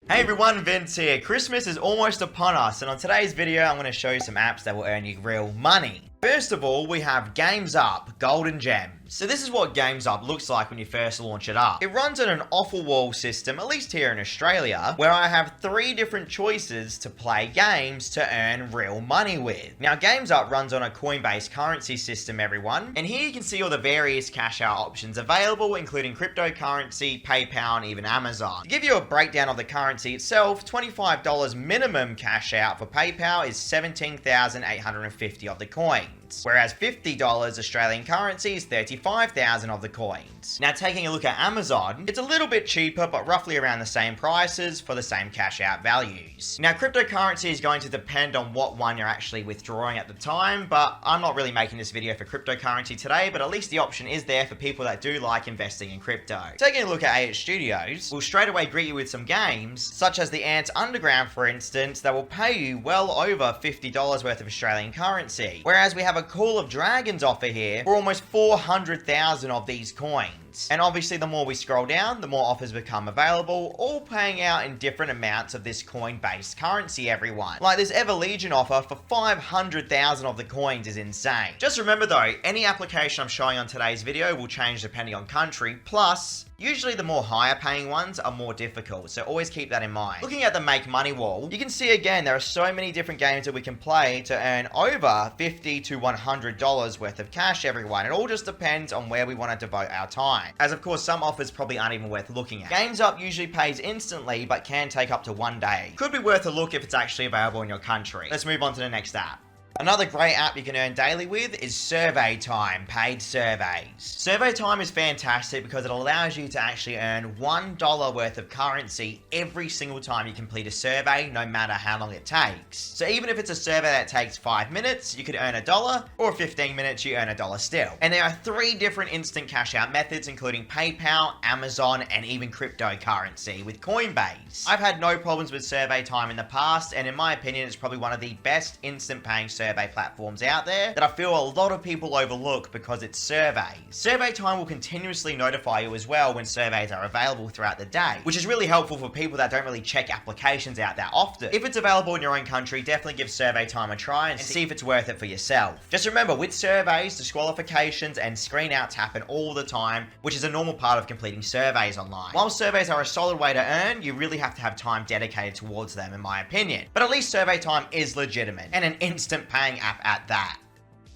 Hey everyone, Vince here. Christmas is almost upon us, and on today's video, I'm going to show you some apps that will earn you real money. First of all, we have Games Up Golden Gems. So this is what Games Up looks like when you first launch it up. It runs on an offer wall system, at least here in Australia, where I have 3 different choices to play games to earn real money with. Now, Games Up runs on a coin-based currency system, everyone, and here you can see all the various cash out options available, including cryptocurrency, PayPal, and even Amazon. To give you a breakdown of the currency itself, $25 minimum cash out for PayPal is 17,850 of the coins. Whereas $50 Australian currency is 35,000 of the coins. Now, taking a look at Amazon, it's a little bit cheaper, but roughly around the same prices for the same cash out values. Now, cryptocurrency is going to depend on what one you're actually withdrawing at the time, but I'm not really making this video for cryptocurrency today, but at least the option is there for people that do like investing in crypto. Taking a look at AH Studios will straight away greet you with some games, such as the Ants Underground, for instance, that will pay you well over $50 worth of Australian currency. Whereas we have a Call of Dragons offer here for almost 400,000 of these coins. And obviously the more we scroll down, the more offers become available, all paying out in different amounts of this coin-based currency, everyone. Like this Everlegion offer for 500,000 of the coins is insane. Just remember though, any application I'm showing on today's video will change depending on country, plus usually the more higher paying ones are more difficult, so always keep that in mind. Looking at the Make Money wall, you can see again there are so many different games that we can play to earn over $50 to $100 worth of cash, everyone. It all just depends on where we want to devote our time. As of course, some offers probably aren't even worth looking at. Games Up usually pays instantly, but can take up to 1 day. Could be worth a look if it's actually available in your country. Let's move on to the next app. Another great app you can earn daily with is Survey Time, paid surveys. Survey Time is fantastic because it allows you to actually earn $1 worth of currency every single time you complete a survey, no matter how long it takes. So even if it's a survey that takes 5 minutes, you could earn $1, or 15 minutes, you earn $1 still. And there are 3 different instant cash out methods, including PayPal, Amazon, and even cryptocurrency with Coinbase. I've had no problems with Survey Time in the past, and in my opinion, it's probably one of the best instant paying survey platforms out there that I feel a lot of people overlook because it's surveys. Survey Time will continuously notify you as well when surveys are available throughout the day, which is really helpful for people that don't really check applications out that often. If it's available in your own country, definitely give Survey Time a try and see if it's worth it for yourself. Just remember, with surveys, disqualifications and screen outs happen all the time, which is a normal part of completing surveys online. While surveys are a solid way to earn, you really have to have time dedicated towards them, in my opinion. But at least Survey Time is legitimate, and an instant paying app at that.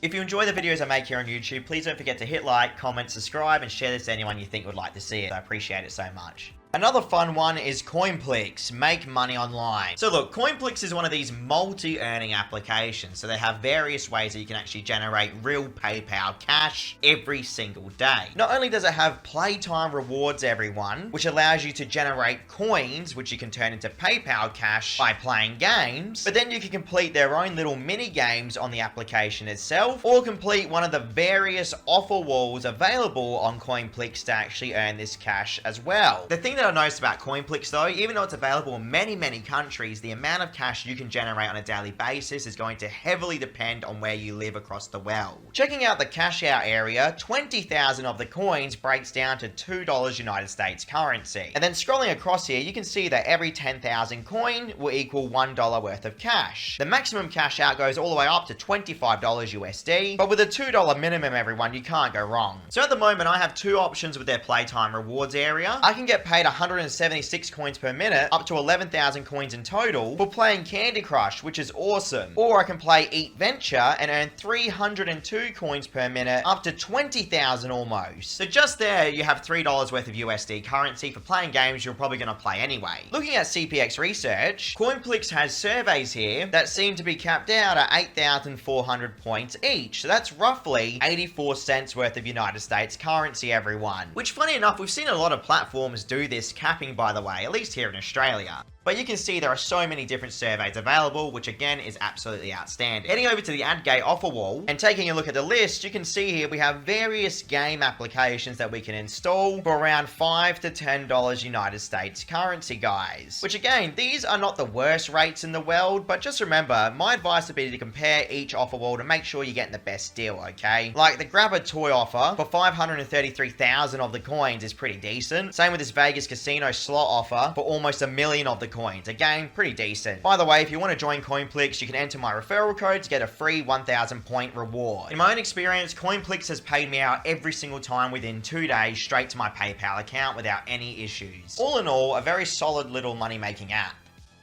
If you enjoy the videos I make here on YouTube, please don't forget to hit like, comment, subscribe, and share this to anyone you think would like to see it. I appreciate it so much. Another fun one is Coinplix, make money online. So look, Coinplix is one of these multi-earning applications. So they have various ways that you can actually generate real PayPal cash every single day. Not only does it have playtime rewards, everyone, which allows you to generate coins, which you can turn into PayPal cash by playing games, but then you can complete their own little mini games on the application itself, or complete one of the various offer walls available on Coinplix to actually earn this cash as well. The thing that I noticed about Coinplix though, even though it's available in many countries, the amount of cash you can generate on a daily basis is going to heavily depend on where you live across the world. Checking out the cash out area, 20,000 of the coins breaks down to $2 United States currency. And then scrolling across here, you can see that every 10,000 coin will equal $1 worth of cash. The maximum cash out goes all the way up to $25 USD, but with a $2 minimum, everyone, you can't go wrong. So at the moment, I have 2 options with their playtime rewards area. I can get paid 176 coins per minute, up to 11,000 coins in total, for playing Candy Crush, which is awesome. Or I can play Eat Venture and earn 302 coins per minute, up to 20,000 almost. So just there, you have $3 worth of USD currency for playing games you're probably going to play anyway. Looking at CPX research, Coinplix has surveys here that seem to be capped out at 8,400 points each. So that's roughly 84 cents worth of United States currency, everyone. Which, funny enough, we've seen a lot of platforms do this capping, by the way, at least here in Australia. But you can see there are so many different surveys available, which again is absolutely outstanding. Heading over to the AdGate offer wall and taking a look at the list, you can see here we have various game applications that we can install for around $5 to $10 United States currency, guys. Which again, these are not the worst rates in the world, but just remember, my advice would be to compare each offer wall to make sure you're getting the best deal, okay? Like the Grab a Toy offer for 533,000 of the coins is pretty decent. Same with this Vegas Casino slot offer for almost 1 million of the coins. Again, pretty decent. By the way, if you want to join Coinplix, you can enter my referral code to get a free 1,000 point reward. In my own experience, Coinplix has paid me out every single time within 2 days straight to my PayPal account without any issues. All in all, a very solid little money making app.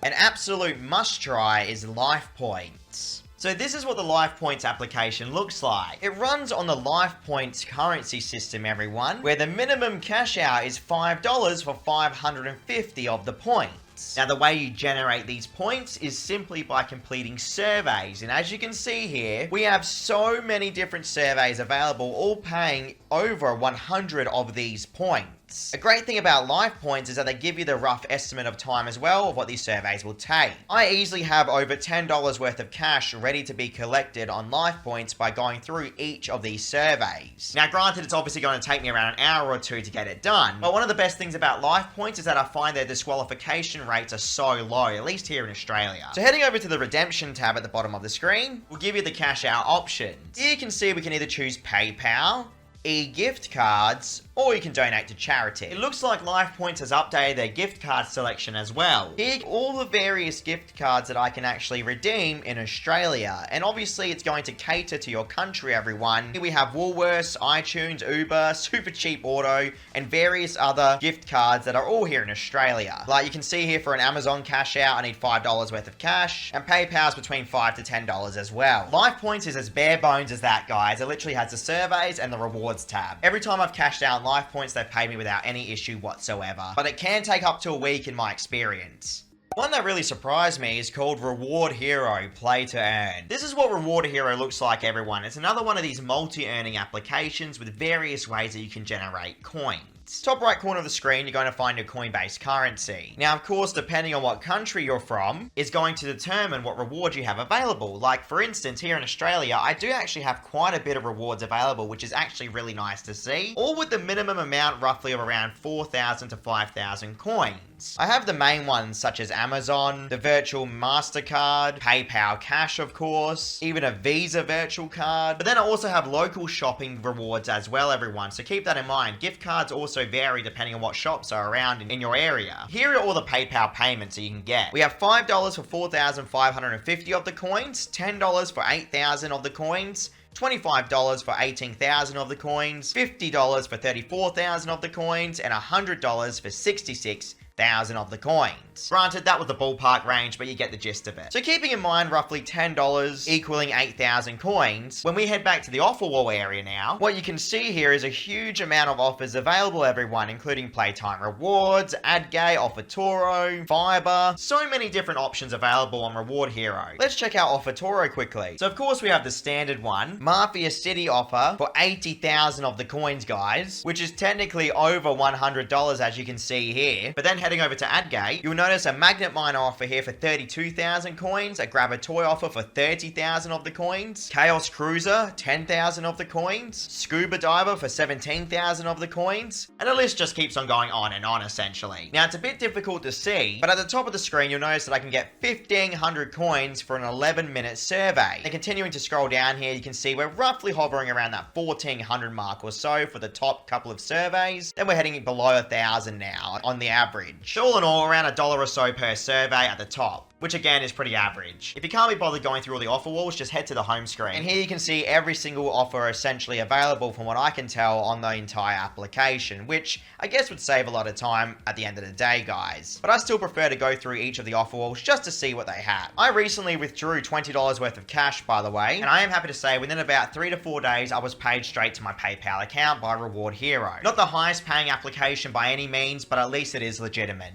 An absolute must try is LifePoints. So this is what the LifePoints application looks like. It runs on the LifePoints currency system, everyone, where the minimum cash out is $5 for 550 of the points. Now the way you generate these points is simply by completing surveys, and as you can see here, we have so many different surveys available, all paying over 100 of these points. A great thing about LifePoints is that they give you the rough estimate of time as well of what these surveys will take. I easily have over $10 worth of cash ready to be collected on LifePoints by going through each of these surveys. Now granted, it's obviously going to take me around an hour or two to get it done, but one of the best things about LifePoints is that I find their disqualification rates are so low, at least here in Australia. So heading over to the redemption tab at the bottom of the screen, will give you the cash out options. Here you can see we can either choose PayPal, e-gift cards, or you can donate to charity. It looks like LifePoints has updated their gift card selection as well. Here, all the various gift cards that I can actually redeem in Australia. And obviously it's going to cater to your country, everyone. Here we have Woolworths, iTunes, Uber, Super Cheap Auto, and various other gift cards that are all here in Australia. Like you can see here for an Amazon cash out, I need $5 worth of cash, and PayPal's between $5 to $10 as well. LifePoints is as bare bones as that, guys. It literally has the surveys and the rewards tab. Every time I've cashed out LifePoints, they've paid me without any issue whatsoever. But it can take up to a week in my experience. One that really surprised me is called Reward Hero Play to Earn. This is what Reward Hero looks like, everyone. It's another one of these multi-earning applications with various ways that you can generate coins. Top right corner of the screen, you're going to find your Coinbase currency. Now, of course, depending on what country you're from, is going to determine what rewards you have available. Like, for instance, here in Australia, I do actually have quite a bit of rewards available, which is actually really nice to see. All with the minimum amount roughly of around 4,000 to 5,000 coins. I have the main ones such as Amazon, the virtual MasterCard, PayPal Cash, of course, even a Visa virtual card. But then I also have local shopping rewards as well, everyone. So keep that in mind. Gift cards also vary depending on what shops are around in your area. Here are all the PayPal payments that you can get. We have $5 for 4,550 of the coins, $10 for 8,000 of the coins, $25 for 18,000 of the coins, $50 for 34,000 of the coins, and $100 for 66,000 of the coins. Granted, that was the ballpark range, but you get the gist of it. So keeping in mind roughly $10 equaling 8,000 coins, when we head back to the offer wall area now, what you can see here is a huge amount of offers available, everyone, including Playtime Rewards, AdGate, Offertoro, Fiverr, so many different options available on Reward Hero. Let's check out Offertoro quickly. So of course we have the standard one, Mafia City offer for 80,000 of the coins, guys, which is technically over $100 as you can see here. But then heading over to AdGate, you'll notice a Magnet Miner offer here for 32,000 coins, a Grab a Toy offer for 30,000 of the coins, Chaos Cruiser, 10,000 of the coins, Scuba Diver for 17,000 of the coins, and the list just keeps on going on and on essentially. Now it's a bit difficult to see, but at the top of the screen you'll notice that I can get 1,500 coins for an 11-minute survey. And continuing to scroll down here, you can see we're roughly hovering around that 1,400 mark or so for the top couple of surveys. Then we're heading below 1,000 now on the average. So all in all, around $1 or so per survey at the top, which again is pretty average. If you can't be bothered going through all the offer walls, just head to the home screen. And here you can see every single offer essentially available from what I can tell on the entire application, which I guess would save a lot of time at the end of the day, guys. But I still prefer to go through each of the offer walls just to see what they have. I recently withdrew $20 worth of cash, by the way, and I am happy to say within about 3 to 4 days, I was paid straight to my PayPal account by Reward Hero. Not the highest paying application by any means, but at least it is legitimate.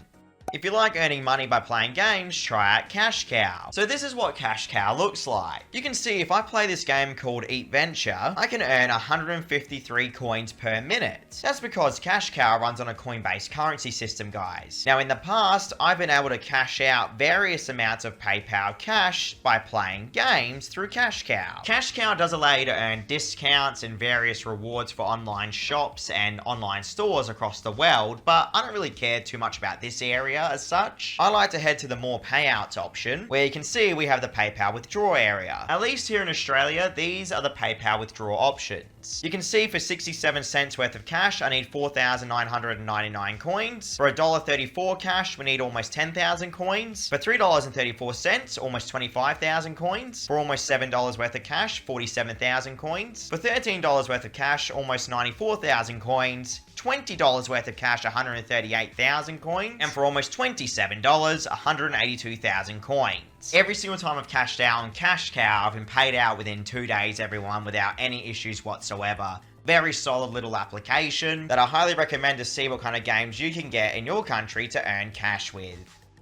If you like earning money by playing games, try out Cash Cow. So this is what Cash Cow looks like. You can see if I play this game called Eat Venture, I can earn 153 coins per minute. That's because Cash Cow runs on a Coinbase currency system, guys. Now in the past, I've been able to cash out various amounts of PayPal cash by playing games through Cash Cow. Cash Cow does allow you to earn discounts and various rewards for online shops and online stores across the world, but I don't really care too much about this area. area as such. I like to head to the more payouts option, where you can see we have the PayPal withdraw area. At least here in Australia, these are the PayPal withdraw options. You can see for 67 cents worth of cash, I need 4,999 coins. For $1.34 cash, we need almost 10,000 coins. For $3.34, almost 25,000 coins. For almost $7 worth of cash, 47,000 coins. For $13 worth of cash, almost 94,000 coins. $20 worth of cash, 138,000 coins. And for almost $27, 182,000 coins. Every single time I've cashed out on Cash Cow, I've been paid out within 2 days, everyone, without any issues whatsoever. Very solid little application that I highly recommend to see what kind of games you can get in your country to earn cash with.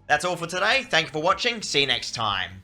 That's all for today. Thank you for watching. See you next time.